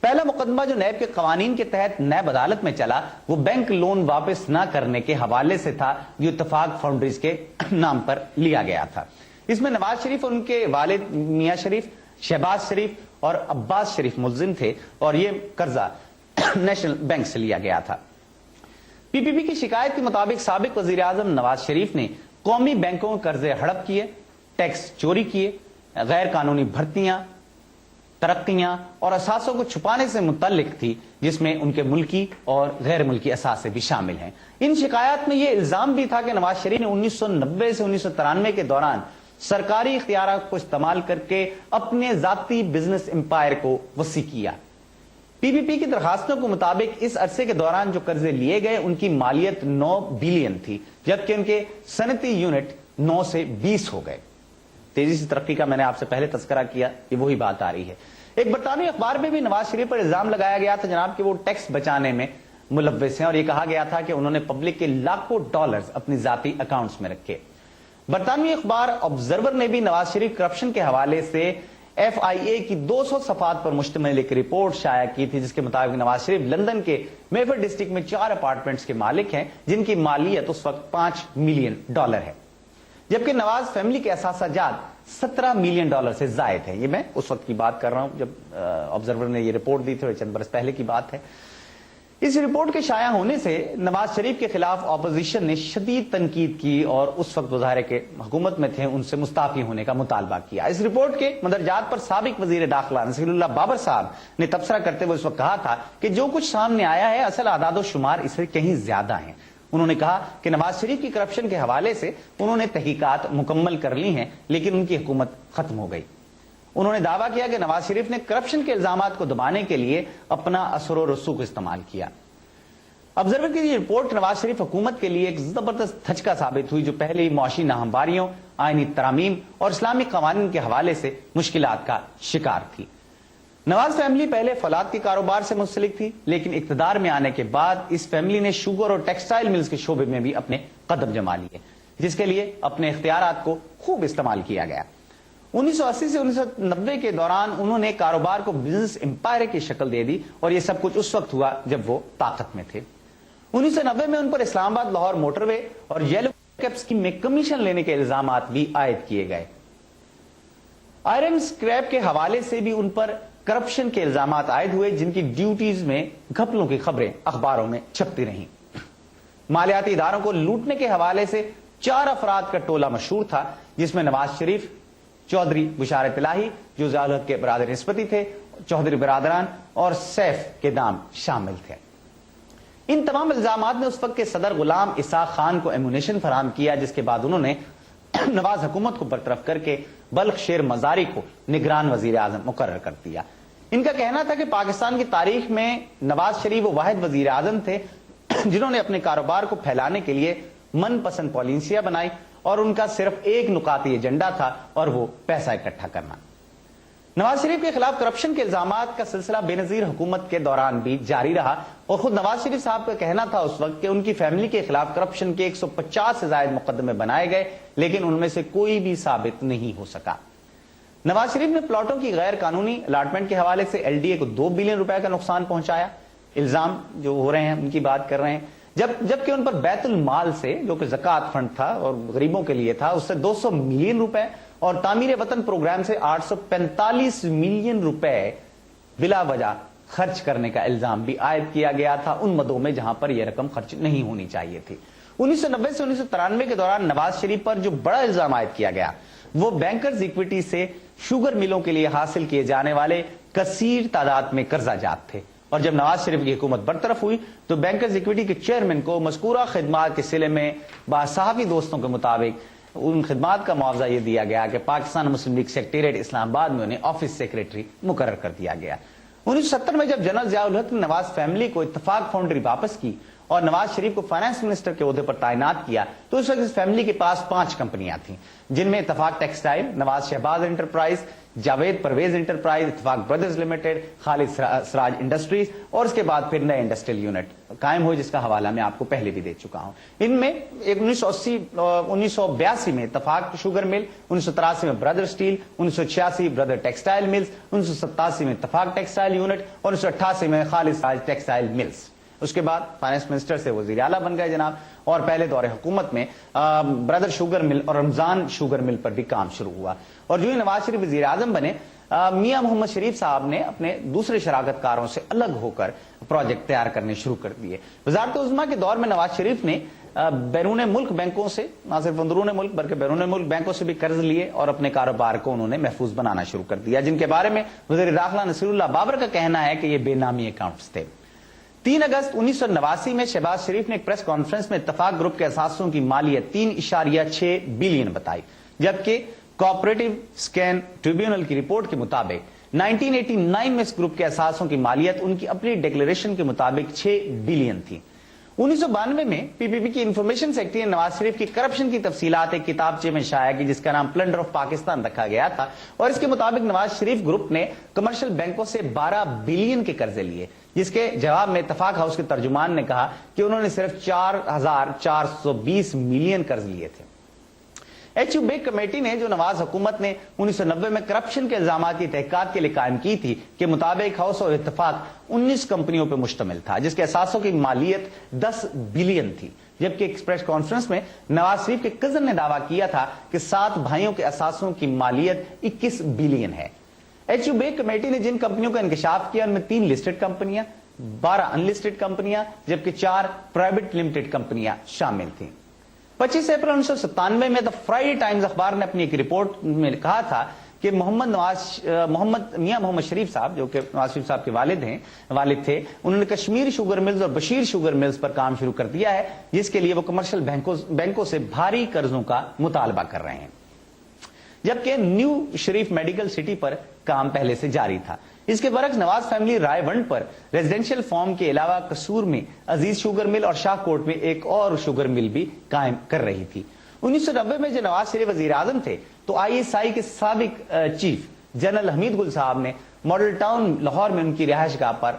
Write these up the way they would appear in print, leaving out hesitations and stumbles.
پہلا مقدمہ جو نیب کے قوانین کے تحت نیب عدالت میں چلا وہ بینک لون واپس نہ کرنے کے حوالے سے تھا جو اتفاق فاؤنڈریز کے نام پر لیا گیا تھا۔ اس میں نواز شریف اور ان کے والد میاں شریف، شہباز شریف اور عباس شریف ملزم تھے اور یہ قرضہ نیشنل بینک سے لیا گیا تھا۔ پی پی پی کی شکایت کے مطابق سابق وزیر اعظم نواز شریف نے قومی بینکوں کے قرضے ہڑپ کیے، ٹیکس چوری کیے، غیر قانونی بھرتیاں، ترقیاں اور اثاثوں کو چھپانے سے متعلق تھی، جس میں ان کے ملکی اور غیر ملکی اثاثے بھی شامل ہیں۔ ان شکایات میں یہ الزام بھی تھا کہ نواز شریف نے 1990 سے 1993 کے دوران سرکاری اختیارات کو استعمال کر کے اپنے ذاتی بزنس امپائر کو وسیع کیا۔ پی پی پی کی درخواستوں کے مطابق اس عرصے کے دوران جو قرضے لیے گئے ان کی مالیت 9 بلین تھی، جبکہ ان کے صنعتی یونٹ 9 سے 20 ہو گئے۔ تیزی سے ترقی کا میں نے آپ سے پہلے تذکرہ کیا، یہ وہی بات آ رہی ہے۔ ایک برطانوی اخبار میں بھی نواز شریف پر الزام لگایا گیا تھا جناب کہ وہ ٹیکس بچانے میں ملوث ہیں، اور یہ کہا گیا تھا کہ انہوں نے پبلک کے لاکھوں ڈالرز اپنی ذاتی اکاؤنٹس میں رکھے۔ برطانوی اخبار آبزرور نے بھی نواز شریف کرپشن کے حوالے سے ایف آئی اے کی 200 صفحات پر مشتمل ایک رپورٹ شائع کی تھی، جس کے مطابق نواز شریف لندن کے میفر ڈسٹرکٹ میں 4 اپارٹمنٹس کے مالک ہیں جن کی مالیت اس وقت $5 ملین ہے، جبکہ نواز فیملی کے اثاثہ جات $17 ملین سے زائد ہیں۔ یہ میں اس وقت کی بات کر رہا ہوں جب آبزرور نے یہ رپورٹ دی تھی، اور چند برس پہلے کی بات ہے۔ اس رپورٹ کے شائع ہونے سے نواز شریف کے خلاف اپوزیشن نے شدید تنقید کی اور اس وقت ظاہر ہے کہ حکومت میں تھے، ان سے مستعفی ہونے کا مطالبہ کیا۔ اس رپورٹ کے مندرجات پر سابق وزیر داخلہ نصیر اللہ بابر صاحب نے تبصرہ کرتے ہوئے اس وقت کہا تھا کہ جو کچھ سامنے آیا ہے اصل اعداد و شمار اس سے کہیں زیادہ ہیں۔ انہوں نے کہا کہ نواز شریف کی کرپشن کے حوالے سے انہوں نے تحقیقات مکمل کر لی ہیں، لیکن ان کی حکومت ختم ہو گئی۔ انہوں نے دعویٰ کیا کہ نواز شریف نے کرپشن کے الزامات کو دبانے کے لیے اپنا اثر و رسوخ استعمال کیا۔ آبزرور کی یہ رپورٹ نواز شریف حکومت کے لیے ایک زبردست دھچکا ثابت ہوئی، جو پہلے ہی معاشی ناہمواریوں، آئینی ترامیم اور اسلامی قوانین کے حوالے سے مشکلات کا شکار تھی۔ نواز فیملی پہلے فولاد کے کاروبار سے منسلک تھی، لیکن اقتدار میں آنے کے بعد اس فیملی نے شوگر اور ٹیکسٹائل ملز کے شعبے میں بھی اپنے قدم جما لیے، جس کے لیے اپنے اختیارات کو خوب استعمال کیا گیا۔ 1980 سے 1990 کے دوران انہوں نے کاروبار کو بزنس امپائر کی شکل دے دی، اور یہ سب کچھ اس وقت ہوا جب وہ طاقت میں تھے۔ 1990 میں ان پر اسلام آباد لاہور موٹر وے اور یلو کیب اسکیم میں کمیشن لینے کے الزامات بھی عائد کیے گئے۔ آئرن اسکریپ کے حوالے سے بھی ان پر کرپشن کے الزامات عائد ہوئے، جن کی ڈیوٹیز میں گھپلوں کی خبریں اخباروں میں چھپتی رہیں۔ مالیاتی اداروں کو لوٹنے کے حوالے سے 4 افراد کا ٹولہ مشہور تھا، جس میں نواز شریف، چودھری بشارت الہی جو ضیاء الحق کے برادر نسبتی تھے، چودھری برادران اور سیف کے نام شامل تھے۔ ان تمام الزامات نے اس وقت کے صدر غلام اسحاق خان کو ایمونیشن فراہم کیا، جس کے بعد انہوں نے نواز حکومت کو برطرف کر کے بلخ شیر مزاری کو نگران وزیر اعظم مقرر کر دیا۔ ان کا کہنا تھا کہ پاکستان کی تاریخ میں نواز شریف وہ واحد وزیر اعظم تھے جنہوں نے اپنے کاروبار کو پھیلانے کے لیے من پسند پالیسیاں بنائی، اور ان کا صرف ایک نکاتی ایجنڈا تھا، اور وہ پیسہ اکٹھا کرنا۔ نواز شریف کے خلاف کرپشن کے الزامات کا سلسلہ بے نظیر حکومت کے دوران بھی جاری رہا، اور خود نواز شریف صاحب کا کہنا تھا اس وقت کہ ان کی فیملی کے خلاف کرپشن کے 150 سے زائد مقدمے بنائے گئے، لیکن ان میں سے کوئی بھی ثابت نہیں ہو سکا۔ نواز شریف نے پلاٹوں کی غیر قانونی الاٹمنٹ کے حوالے سے ایل ڈی اے کو $2 بلین کا نقصان پہنچایا۔ الزام جو ہو رہے ہیں ان کی بات کر رہے ہیں، جبکہ ان پر بیت المال سے جو کہ زکوٰۃ فنڈ تھا اور غریبوں کے لیے تھا، اس سے $200 ملین اور تعمیر وطن پروگرام سے $845 ملین بلا وجہ خرچ کرنے کا الزام بھی عائد کیا گیا تھا ان مدوں میں جہاں پر یہ رقم خرچ نہیں ہونی چاہیے تھی۔ 1990 سے 1993 کے دوران نواز شریف پر جو بڑا الزام عائد کیا گیا وہ بینکرز ایکویٹی سے شوگر ملوں کے لیے حاصل کیے جانے والے کثیر تعداد میں قرضہ جات تھے، اور جب نواز شریف کی حکومت برطرف ہوئی تو بینکرز ایکویٹی کے چیئرمین کو مذکورہ خدمات کے سلے میں صحافی دوستوں کے مطابق ان خدمات کا معاوضہ یہ دیا گیا کہ پاکستان مسلم لیگ سیکریٹریٹ اسلام آباد میں انہیں آفس سیکریٹری مقرر کر دیا گیا۔ 1970 میں جب جنرل ضیاء الحق نے نواز فیملی کو اتفاق فاؤنڈری واپس کی اور نواز شریف کو فائنانس منسٹر کے عہدے پر تعینات کیا تو اس وقت اس فیملی کے پاس 5 کمپنیاں تھیں، جن میں اتفاق ٹیکسٹائل، نواز شہباز انٹرپرائز، جاوید پرویز انٹرپرائز، اتفاق برادرز لمیٹڈ، خالد سراج انڈسٹریز، اور اس کے بعد پھر نئے انڈسٹریل یونٹ قائم ہوئے جس کا حوالہ میں آپ کو پہلے بھی دے چکا ہوں۔ ان میں 1982 میں اتفاق شوگر مل، 1983 میں برادر اسٹیل، 1986 برادر ٹیکسٹائل ملز، 1987 میں اتفاق ٹیکسٹائل یونٹ اور 1988 میں خالد سراج ٹیکسٹائل ملز۔ اس کے بعد فائنانس منسٹر سے وزیر اعلیٰ بن گئے جناب، اور پہلے دور حکومت میں برادر شوگر مل اور رمضان شوگر مل پر بھی کام شروع ہوا، اور جو ہی نواز شریف وزیر اعظم بنے میاں محمد شریف صاحب نے اپنے دوسرے شراکت کاروں سے الگ ہو کر پروجیکٹ تیار کرنے شروع کر دیے۔ وزارت عظمیٰ کے دور میں نواز شریف نے بیرون ملک بینکوں سے، نہ صرف اندرون ملک بلکہ بیرون ملک بینکوں سے بھی قرض لیے اور اپنے کاروبار کو انہوں نے محفوظ بنانا شروع کر دیا، جن کے بارے میں وزیر داخلہ نصیر اللہ بابر کا کہنا ہے کہ یہ بے نامی اکاؤنٹس تھے۔ 3 اگست 1989 میں شہباز شریف نے ایک پریس کانفرنس میں اتفاق گروپ کے اثاثوں کی مالیت 3.6 بلین بتائی، جبکہ کوآپریٹو اسکین ٹریبیونل کی رپورٹ کے مطابق 1989 میں اس گروپ کے اثاثوں کی مالیت ان کی اپنی ڈکلیریشن کے مطابق 6 بلین تھی۔ 1992 میں پی پی پی کی انفارمیشن سیکرٹری نے نواز شریف کی کرپشن کی تفصیلات ایک کتابچے میں شائع کی جس کا نام پلنڈر آف پاکستان رکھا گیا تھا، اور اس کے مطابق نواز شریف گروپ نے کمرشل بینکوں سے 12 بلین کے قرضے لیے، جس کے جواب میں اتفاق ہاؤس کے ترجمان نے کہا کہ انہوں نے صرف 4,420 ملین قرض لیے تھے۔ ایچ یو بیگ کمیٹی نے جو نواز حکومت نے 1990 میں کرپشن کے الزامات کی تحقیقات کے لیے قائم کی تھی کے مطابق ہاؤس اور اتفاق 19 کمپنیوں پر مشتمل تھا، جس کے اثاثوں کی مالیت 10 بلین تھی، جبکہ ایک پریس کانفرنس میں نواز شریف کے کزن نے دعویٰ کیا تھا کہ 7 بھائیوں کے اثاثوں کی مالیت 21 بلین ہے۔ ایچ یو بیگ کمیٹی نے جن کمپنیوں کا انکشاف کیا ان میں 3 لسٹڈ کمپنیاں، 12 ان لسٹڈ کمپنیاں، جبکہ 4 پرائیویٹ لمیٹڈ کمپنیاں شامل تھیں۔ 25 اپریل 1997 میں دا فرائیڈے ٹائمز اخبار نے اپنی ایک رپورٹ میں کہا تھا کہ میاں محمد شریف صاحب، جو کہ نواز شریف صاحب کے والد تھے، انہوں نے کشمیر شوگر ملز اور بشیر شوگر ملز پر کام شروع کر دیا ہے، جس کے لیے وہ کمرشل بینکوں سے بھاری قرضوں کا مطالبہ کر رہے ہیں، جبکہ نیو شریف میڈیکل سٹی پر کام پہلے سے جاری تھا۔ اس کے برعکس نواز فیملی رائے ونڈ پر ریزیڈینشیل فارم کے علاوہ قصور میں عزیز شوگر مل اور شاہ کوٹ میں ایک اور شوگر مل بھی قائم کر رہی تھی۔ 1990 میں جب نواز شریف وزیر اعظم تھے تو ISI کے سابق چیف جنرل حمید گل صاحب نے ماڈل ٹاؤن لاہور میں ان کی رہائش گاہ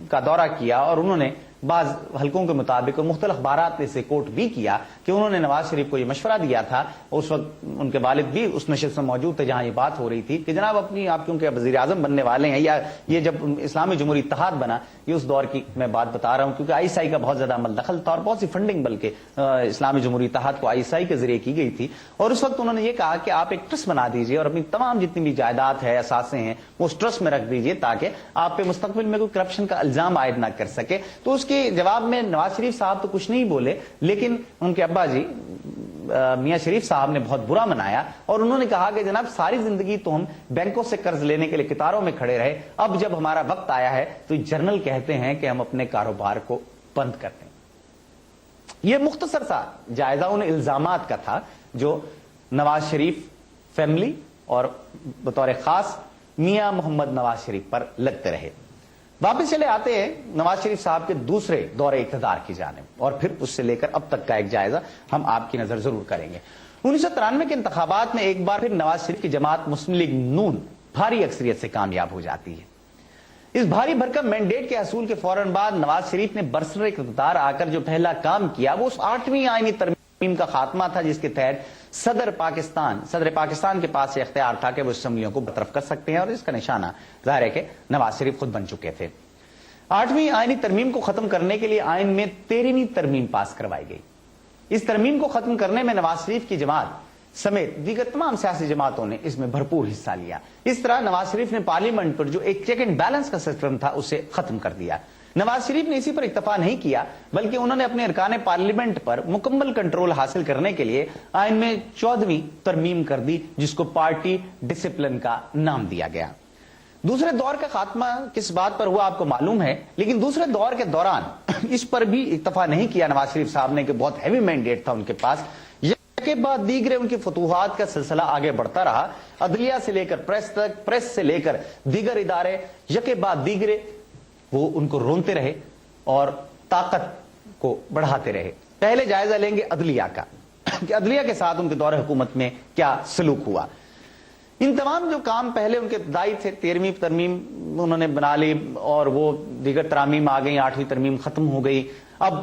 کا دورہ کیا، اور انہوں نے بعض حلقوں کے مطابق اور مختلف اخبارات سے کوٹ بھی کیا کہ انہوں نے نواز شریف کو یہ مشورہ دیا تھا، اس وقت ان کے والد بھی اس نشست میں موجود تھے جہاں یہ بات ہو رہی تھی کہ جناب آپ کیونکہ وزیر اعظم بننے والے ہیں، یا یہ جب اسلامی جمہوری اتحاد بنا، یہ اس دور کی میں بات بتا رہا ہوں کیونکہ ISI کا بہت زیادہ عمل دخل تھا اور بہت سی فنڈنگ بلکہ اسلامی جمہوری اتحاد کو ISI کے ذریعے کی گئی تھی، اور اس وقت انہوں نے یہ کہا کہ آپ ایک ٹرسٹ بنا دیجئے اور اپنی تمام جتنی بھی جائیداد ہے، اثاثے ہیں، وہ اس ٹرسٹ میں رکھ دیجئے تاکہ آپ پہ مستقبل میں کوئی کرپشن کا الزام عائد نہ کر سکے۔ تو اس کے جواب میں نواز شریف صاحب تو کچھ نہیں بولے، لیکن ان کے ابا جی میاں شریف صاحب نے بہت برا منایا، اور انہوں نے کہا کہ جناب ساری زندگی تو ہم بینکوں سے قرض لینے کے لیے قطاروں میں کھڑے رہے، اب جب ہمارا وقت آیا ہے تو جرنل کہتے ہیں کہ ہم اپنے کاروبار کو بند کر دیں۔ یہ مختصر سا جائزہ ان الزامات کا تھا جو نواز شریف فیملی اور بطور خاص میاں محمد نواز شریف پر لگتے رہے۔ واپس چلے آتے ہیں نواز شریف صاحب کے دوسرے دور اقتدار کی جانب، اور پھر اس سے لے کر اب تک کا ایک جائزہ ہم آپ کی نظر ضرور کریں گے۔ 1993 کے انتخابات میں ایک بار پھر نواز شریف کی جماعت مسلم لیگ نون بھاری اکثریت سے کامیاب ہو جاتی ہے۔ اس بھاری بھرکم مینڈیٹ کے حصول کے فوراً بعد نواز شریف نے برسر اقتدار آ کر جو پہلا کام کیا وہ اس 8ویں آئینی ترمیم کا خاتمہ تھا، جس کے تحت صدر پاکستان کے پاس یہ اختیار تھا کہ وہ اسمبلیوں کو برطرف کر سکتے ہیں، اور اس کا نشانہ ظاہر ہے کہ نواز شریف خود بن چکے تھے۔ 8ویں آئینی ترمیم کو ختم کرنے کے لیے آئین میں 13ویں ترمیم پاس کروائی گئی۔ اس ترمیم کو ختم کرنے میں نواز شریف کی جماعت سمیت دیگر تمام سیاسی جماعتوں نے اس میں بھرپور حصہ لیا۔ اس طرح نواز شریف نے پارلیمنٹ پر جو ایک چیک اینڈ بیلنس کا سسٹم تھا اسے ختم کر دیا۔ نواز شریف نے اسی پر اکتفا نہیں کیا بلکہ انہوں نے اپنے ارکان پارلیمنٹ پر مکمل کنٹرول حاصل کرنے کے لیے آئین میں 14ویں ترمیم کر دی، جس کو پارٹی ڈسپلن کا نام دیا گیا۔ دوسرے دور کا خاتمہ کس بات پر ہوا آپ کو معلوم ہے، لیکن دوسرے دور کے دوران اس پر بھی اکتفا نہیں کیا نواز شریف صاحب نے کہ بہت ہیوی مینڈیٹ تھا ان کے پاس۔ کے بعد دیگرے ان کی فتوحات کا سلسلہ آگے بڑھتا رہا، عدلیہ سے لے کر پریس تک، پریس سے لے کر دیگر ادارے یکے بعد دیگرے وہ ان کو رونتے رہے اور طاقت کو بڑھاتے رہے. پہلے جائزہ لیں گے عدلیہ کا کہ عدلیہ کے ساتھ ان کے دور حکومت میں کیا سلوک ہوا. ان تمام جو کام پہلے ان کے ابتدائی تھے، 13ویں ترمیم انہوں نے بنا لی اور وہ دیگر ترامیم آ گئی، 8ویں ترمیم ختم ہو گئی. اب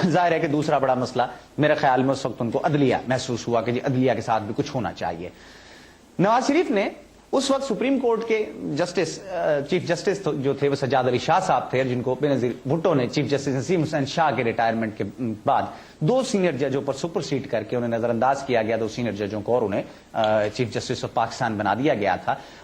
ظاہر ہے کہ دوسرا بڑا مسئلہ میرے خیال میں اس وقت ان کو عدلیہ محسوس ہوا کہ جی عدلیہ کے ساتھ بھی کچھ ہونا چاہیے. نواز شریف نے اس وقت سپریم کورٹ کے چیف جسٹس جو تھے وہ سجاد علی شاہ صاحب تھے، جن کو بے نظیر بھٹو نے چیف جسٹس نسیم حسین شاہ کے ریٹائرمنٹ کے بعد 2 سینئر ججوں پر سپر سیڈ کر کے انہیں نظر انداز کیا گیا. 2 سینئر ججوں کو اور انہیں چیف جسٹس آف پاکستان بنا دیا گیا تھا.